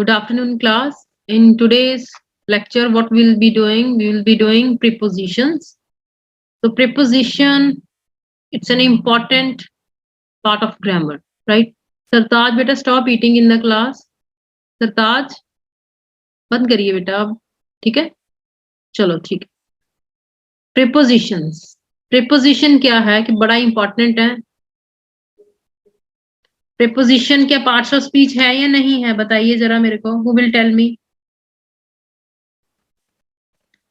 Good afternoon, class. In today's lecture, what we'll be doing, we will be doing prepositions. So preposition, it's an important part of grammar, right? सरताज बेटा stop eating in the class. सरताज बंद करिए बेटा अब, ठीक है? चलो ठीक है. Prepositions. Preposition क्या है कि बड़ा important है. Preposition क्या parts of speech है या नहीं है, बताइए जरा मेरे को. Who will tell me?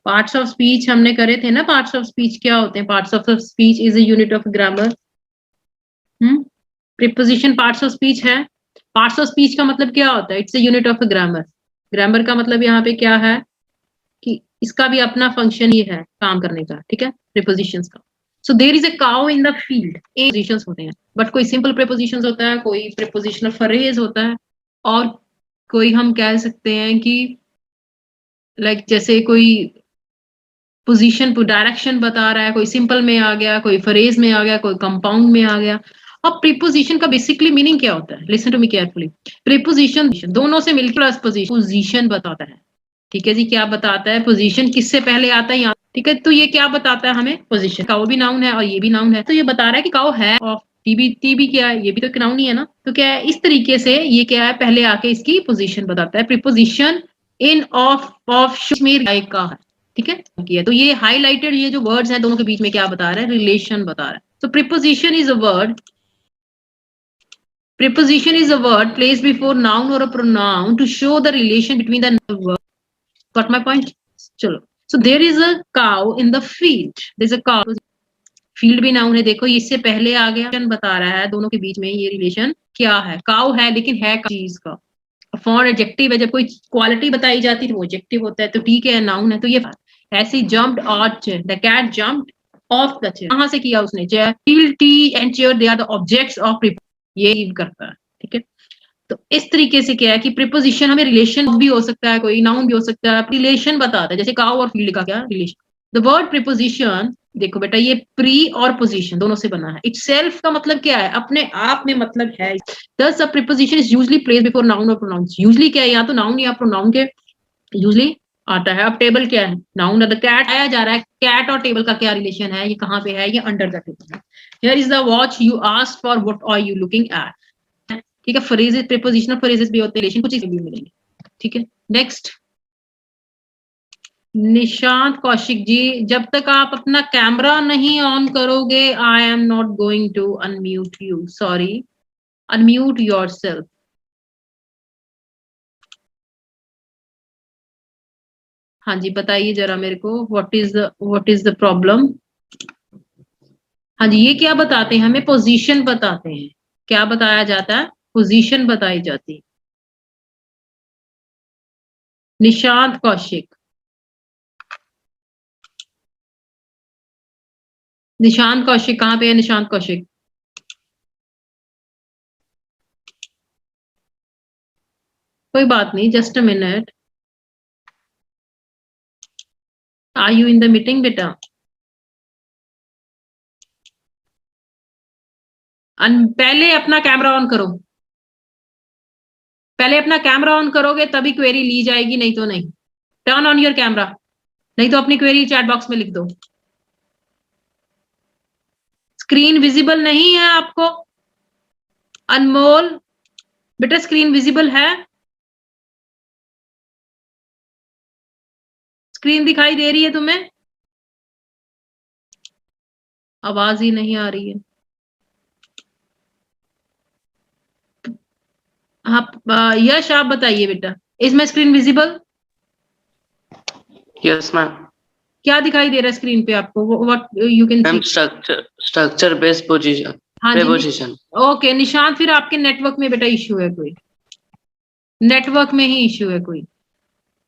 Parts of speech हमने करे थे ना. पार्ट्स ऑफ स्पीच क्या होते हैं? Parts of speech is a unit of grammar. Preposition parts of speech है. पार्ट्स ऑफ स्पीच का मतलब क्या होता है? It's a unit of grammar. Grammar का मतलब यहाँ पे क्या है कि इसका भी अपना फंक्शन ही है काम करने का, ठीक है, प्रीपोजिशंस का. So there is a cow in the field. Prepositions होते हैं, बट कोई सिंपल प्रीपोजिशंस होता है, कोई प्रीपोजिशनल फ्रेज होता है, और कोई हम कह सकते हैं कि लाइक जैसे कोई पोजीशन डायरेक्शन बता रहा है, कोई सिंपल में आ गया, कोई फ्रेज में आ गया, कोई कंपाउंड में आ गया. अब प्रीपोजिशन का बेसिकली मीनिंग क्या होता है? Listen to me carefully. Preposition दोनों से मिलकर प्लस पोजीशन बताता है. ठीक है जी, क्या बताता है? पोजीशन किससे पहले आता है यहाँ, ठीक है. तो ये क्या बताता है हमें? पोजीशन. काउ भी नाउन है और ये भी नाउन है, तो ये बता रहा है कि काउ है. और टी भी क्या है? ये भी तो एक नाउन ही है ना. तो क्या है, इस तरीके से ये क्या है, पहले आके इसकी पोजीशन बताता है. प्रीपोजिशन इन ऑफ का है, ठीक है. तो ये हाईलाइटेड ये जो वर्ड्स हैं दोनों के बीच में क्या बता रहा है? रिलेशन बता रहा है. तो preposition is a word. Preposition is a word placed before noun or a pronoun to show the relation between the word. Got my point? चलो. So there is a cow in the field. There is a cow. Field भी noun है. देखो इससे पहले आ गया, बता रहा है दोनों के बीच में ये रिलेशन क्या है. काउ है लेकिन है चीज का. फॉर एडजेक्टिव है, जब कोई क्वालिटी बताई जाती है तो वो एडजेक्टिव होता है. तो ठीक है, नाउन है. तो ये ऐसे jumped on chair. The cat jumped off the chair. कहां से किया उसने? Chair. Field, tea and chair they are the objects of ये करता है, ठीक है. तो इस तरीके से क्या है कि प्रीपोजिशन हमें रिलेशन भी हो सकता है, कोई नाउन भी हो सकता है, रिलेशन बताता है. जैसे काउ और फील्ड का क्या रिलेशन. द वर्ड प्रीपोजिशन, देखो बेटा, ये प्री और पोजीशन दोनों से बना है. इटसेल्फ का मतलब क्या है? अपने आप में मतलब है. दस अ preposition is usually placed before noun और प्रोनाउन. यूजुअली क्या है, या तो नाउन या प्रोनाउन के यूजुअली आता है. अब टेबल क्या है? नाउन है. द कैट आया जा रहा है. कैट और टेबल का क्या रिलेशन है? ये कहाँ पे है? ये अंडर द टेबल है. Here is the watch you asked for, what are you looking at. ठीक है. फ्रेजेस, प्रीपोजिशनल फ्रेजेस भी होते हैं, रिलेशन कुछ चीजें भी मिलेंगे, ठीक है. नेक्स्ट, निशांत कौशिक जी, जब तक आप अपना कैमरा नहीं ऑन करोगे, I am not going to unmute you. Sorry, unmute yourself. हाँ जी, बताइए जरा मेरे को, व्हाट इज द प्रॉब्लम. हाँ जी, ये क्या बताते हैं हमें? पोजीशन बताते हैं. क्या बताया जाता है? पोजीशन बताई जाती है. निशांत कौशिक. निशांत कौशिक कहाँ पे है? निशांत कौशिक, कोई बात नहीं, just a minute. Are you in the meeting बेटा? पहले अपना कैमरा ऑन करो. पहले अपना कैमरा ऑन करोगे तभी क्वेरी ली जाएगी, नहीं तो नहीं. टर्न ऑन योर कैमरा, नहीं तो अपनी क्वेरी चैट बॉक्स में लिख दो. स्क्रीन विजिबल नहीं है आपको? अनमोल बेटा, स्क्रीन विजिबल है? स्क्रीन दिखाई दे रही है तुम्हें? आवाज ही नहीं आ रही है. हाँ यश, आप बताइए बेटा, इसमें स्क्रीन विजिबल? Yes ma'am. क्या दिखाई दे रहा है स्क्रीन पे आपको? What you can ma'am, structure based position. हाँ प्रीपोजिशन. ओके निशांत, फिर आपके नेटवर्क में बेटा इश्यू है कोई. नेटवर्क में ही इश्यू है कोई,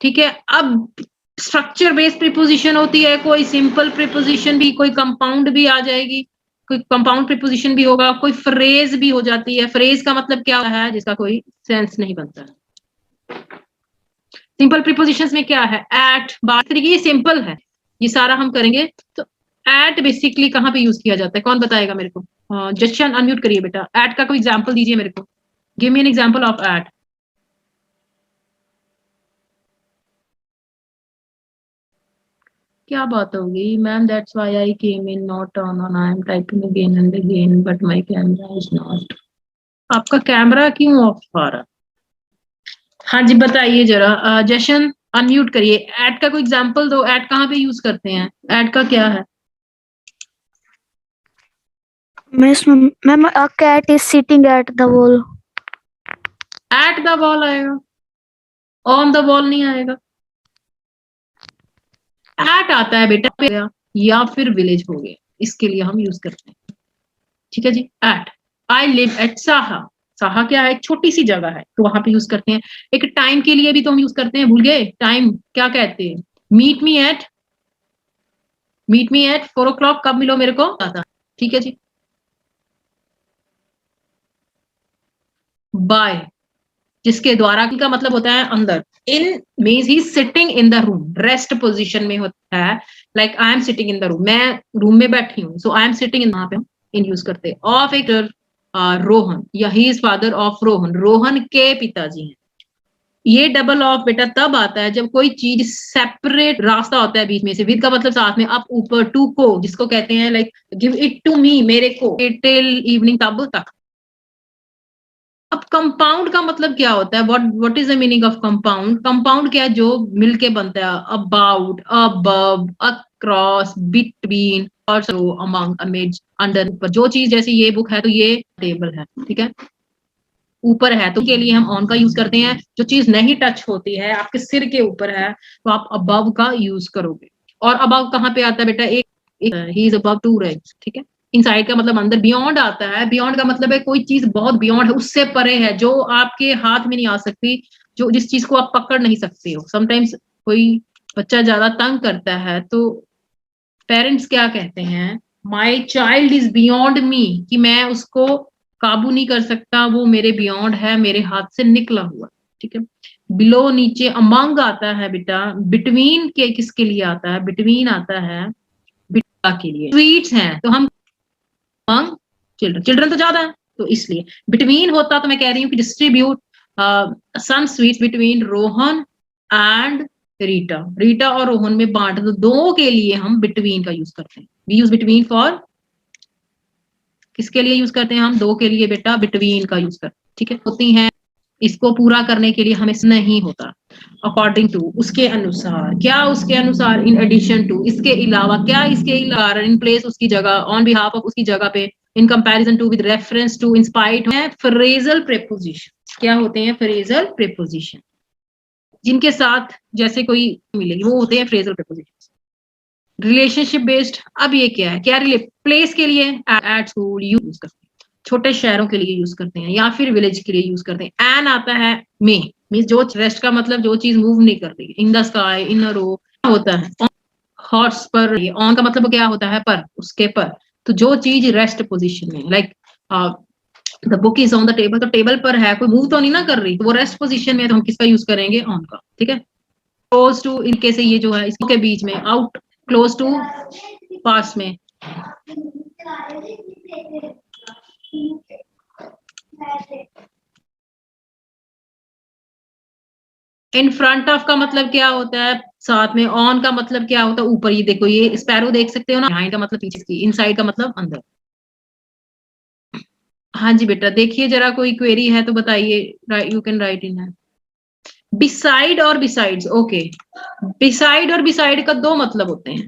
ठीक है. अब स्ट्रक्चर बेस्ड प्रीपोजिशन होती है, कोई सिंपल प्रीपोजिशन भी, कोई कंपाउंड भी आ जाएगी, कोई कंपाउंड प्रीपोजिशन भी होगा, कोई फ्रेज भी हो जाती है. फ्रेज का मतलब क्या है? जिसका कोई सेंस नहीं बनता. सिंपल प्रीपोजिशंस में क्या है? एट, बात तरीके, ये सिंपल है, ये सारा हम करेंगे. तो एट बेसिकली कहाँ पे यूज किया जाता है? कौन बताएगा मेरे को? जशन अनम्यूट करिए बेटा. एट का कोई एग्जांपल दीजिए मेरे को. Give me an example of at. क्या बात होगी ma'am, that's why I came in not on I am typing again and again but my camera is not. आपका कैमरा क्यों ऑफ आ रहा? हाँ जी बताइए जरा। जशन अनम्यूट करिए। ऐड का कोई एग्जांपल दो, ऐड कहाँ पे यूज करते हैं, ऐड का क्या है? Miss, ma'am, a cat is sitting at the wall. At the wall आएगा, ऑन द वॉल नहीं आएगा। एट आता है बेटा पे या फिर विलेज हो गया, इसके लिए हम यूज करते हैं। ठीक है जी। At, I live at Saha. Saha क्या है? एक छोटी सी जगह है, तो वहां पे यूज करते हैं। एक टाइम के लिए भी तो हम यूज करते हैं, भूल गए? टाइम क्या कहते हैं? Meet me at, meet me at 4 o'clock, कब मिलो मेरे को? ठीक है जी। बाय, जिसके द्वारा का मतलब होता है अंदर। In means he sitting in the room, rest position में होता है। Like I am sitting in the room, मैं रूम में बैठी हूँ, सो आई एम सिटिंग इन, वहां पे इन यूज करते। ऑफ एक रोहन, या he is father of Rohan, Rohan के पिताजी हैं। ये डबल ऑफ बेटा तब आता है जब कोई चीज सेपरेट रास्ता होता है बीच में से। विद का मतलब साथ में, अप ऊपर, टू को जिसको कहते हैं like give it to me, मेरे को, टिल इवनिंग, तब तक। अब कंपाउंड का मतलब क्या होता है? What is the meaning of compound? Compound क्या है? जो मिलके बनता है। अबाउट, अबव, अक्रॉस, बिटवीन, और सो, अमंग, अमिड, अंडर, ऊपर। जो चीज जैसे ये बुक है तो ये टेबल है, ठीक है, ऊपर है तो के लिए हम ऑन का यूज करते हैं। जो चीज नहीं टच होती है, आपके सिर के ऊपर है, तो आप अबव का यूज करोगे। और अबव कहाँ पे आता है बेटा? ही इज अबव 2 ranks, ठीक है। इनसाइड का मतलब अंदर। बियॉन्ड आता है, बियॉन्ड का मतलब है कोई चीज बहुत बियॉन्ड है, उससे परे है, जो आपके हाथ में नहीं आ सकती, जो जिस चीज को आप पकड़ नहीं सकते हो। समटाइम्स कोई बच्चा ज्यादा तंग करता है तो पेरेंट्स क्या कहते हैं? My child is beyond me, कि मैं उसको काबू नहीं कर सकता, वो मेरे बियॉन्ड है, मेरे हाथ से निकला हुआ, ठीक है। बिलो नीचे। अमंग आता है बेटा, बिटवीन के किसके लिए आता है? बिटवीन आता है बिटा के लिए। स्वीट्स हैं तो हम अमंग चिल्ड्रन, चिल्ड्रन तो ज्यादा है तो इसलिए। बिटवीन होता तो मैं कह रही हूँ कि distribute some sweets between Rohan and Rita, Rita और रोहन में बांट दो। दो के लिए हम बिटवीन का यूज करते हैं। वी यूज बिटवीन फॉर, किसके लिए यूज करते हैं हम? दो के लिए बेटा बिटवीन का यूज करते हैं, ठीक है। होती हैं, इसको पूरा करने के लिए हमें नहीं होता। अकॉर्डिंग टू, उसके अनुसार। क्या उसके अनुसार? इन एडिशन टू, इसके अलावा। क्या इसके अलावा? इन प्लेस, उसकी जगह, ऑन बिहाफ ऑफ, उसकी जगह पे, in comparison to, with reference to, in spite है फ्रेजल प्रेपोजिशन। क्या होते हैं? फ्रेजल प्रेपोजिशन, जिनके साथ जैसे कोई मिलेगी वो होते हैं फ्रेजल प्रेपोजिशन। रिलेशनशिप बेस्ड, अब ये क्या है? क्या प्लेस के लिए एट स्कूल यूज करते हैं, छोटे शहरों के लिए यूज करते हैं, या फिर विलेज के लिए यूज करते हैं। एन आता है में, मींस जो रेस्ट का मतलब जो चीज मूव नहीं कर रही। इन द स्काई, इन अ रो होता है। हॉर्स पर, ऑन का मतलब क्या होता है? पर, उसके पर। तो जो चीज रेस्ट पोजीशन में, like the book is on the table, तो टेबल पर है, कोई मूव तो नहीं ना कर रही, तो वो रेस्ट पोजीशन में है, तो हम किसका यूज करेंगे? ऑन का, ठीक है। क्लोज टू, इनके से ये जो है इसके बीच में। आउट, क्लोज टू, पास में। इन फ्रंट ऑफ का मतलब क्या होता है? साथ में। ऑन का मतलब क्या होता है? ऊपर। ये देखो, ये स्पैरो देख सकते हो ना, बिहाइंड का मतलब पीछे की, इनसाइड का मतलब अंदर। हाँ जी बेटा, देखिए जरा, कोई क्वेरी है तो बताइए, यू कैन राइट इन है। बिसाइड और बिसाइड्स, ओके। बिसाइड और बिसाइड का दो मतलब होते हैं।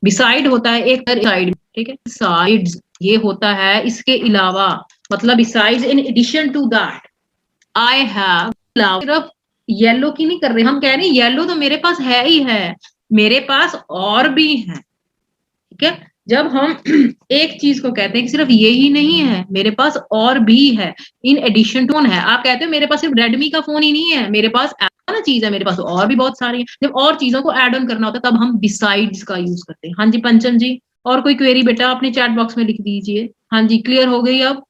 बिसाइड होता है एक साइड, ठीक है। साइड्स ये होता है इसके अलावा, मतलब besides, in addition to that I have. सिर्फ येलो की नहीं कर रहे हम, कह रहे हैं येलो तो मेरे पास है ही है, मेरे पास और भी है, ठीक है। जब हम एक चीज को कहते हैं कि सिर्फ ये ही नहीं है, मेरे पास और भी है, इन एडिशन टू है। आप कहते हो मेरे पास सिर्फ रेडमी का फोन ही नहीं है, मेरे पास ना चीज है, मेरे पास और भी बहुत सारी है। जब और चीजों को ऐड ऑन करना होता है तब हम बिसाइड्स का यूज करते हैं। हाँ जी पंचम जी, और कोई क्वेरी बेटा अपने चैट बॉक्स में लिख दीजिए। हाँ जी, क्लियर हो गई अब?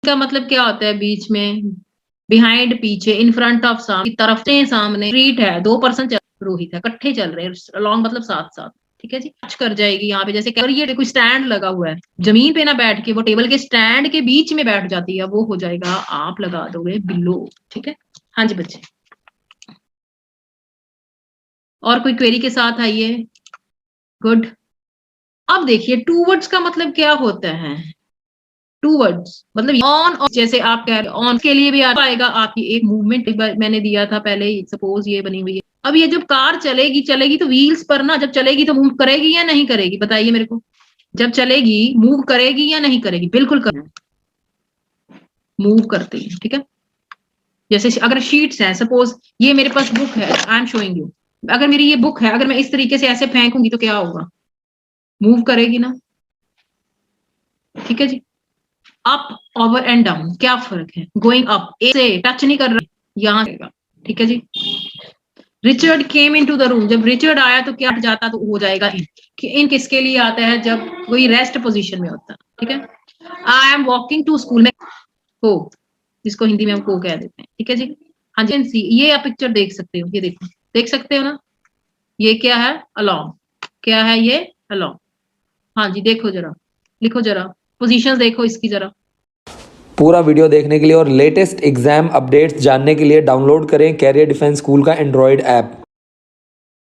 का मतलब क्या होता है? बीच में, बिहाइंड पीछे, इन फ्रंट ऑफ सामने, तरफ से सामने। स्ट्रीट है, 2 पर्सन रोहित है, इकट्ठे चल रहे हैं, अलॉन्ग मतलब साथ साथ, ठीक है जी। टच कर जाएगी यहाँ पे, जैसे ये कोई स्टैंड लगा हुआ है, जमीन पे ना बैठ के, वो टेबल के स्टैंड के बीच में बैठ जाती है, वो हो जाएगा, आप लगा दोगे बिलो, ठीक है। हाँ जी बच्चे, और कोई क्वेरी के साथ आइए। गुड। अब देखिए टूवर्ड्स का मतलब क्या होता है। टूवर्ड्स मतलब ऑन, और जैसे आप कह रहे ऑन के लिए भी आएगा आपकी एक मूवमेंट मैंने दिया था पहले, सपोज ये बनी हुई है। अब ये जब कार चलेगी तो व्हील्स पर ना, जब चलेगी तो मूव करेगी या नहीं करेगी, बताइए मेरे को। जब चलेगी मूव करेगी या नहीं करेगी? बिल्कुल मूव करती है, ठीक है। जैसे अगर शीट्स हैं, सपोज ये मेरे पास बुक है, आई एम शोइंग यू। अगर मेरी ये बुक है, अगर मैं इस तरीके से ऐसे फेंकूंगी तो क्या होगा? मूव करेगी ना, ठीक है जी। अप, ओवर एंड डाउन क्या फर्क है? गोइंग अप ए से टच नहीं कर रहा, यहाँ ठीक है जी। Richard came into the room, जब रिचर्ड आया तो क्या जाता तो हो जाएगा इन। इन किसके लिए आता है? जब कोई रेस्ट पोजीशन में होता है, ठीक है। I am walking to school में को, जिसको हिंदी में हम को कह देते हैं, ठीक है जी। हाँ जी, ये आप पिक्चर देख सकते हो, ये देखो, देख सकते हो ना, ये क्या है? अलोंग। क्या है ये? अलोंग। हाँ जी, देखो जरा, लिखो जरा, पोजीशंस देखो इसकी जरा। पूरा वीडियो देखने के लिए और लेटेस्ट एग्जाम अपडेट्स जानने के लिए डाउनलोड करें कैरियर डिफेंस स्कूल का एंड्रॉयड ऐप।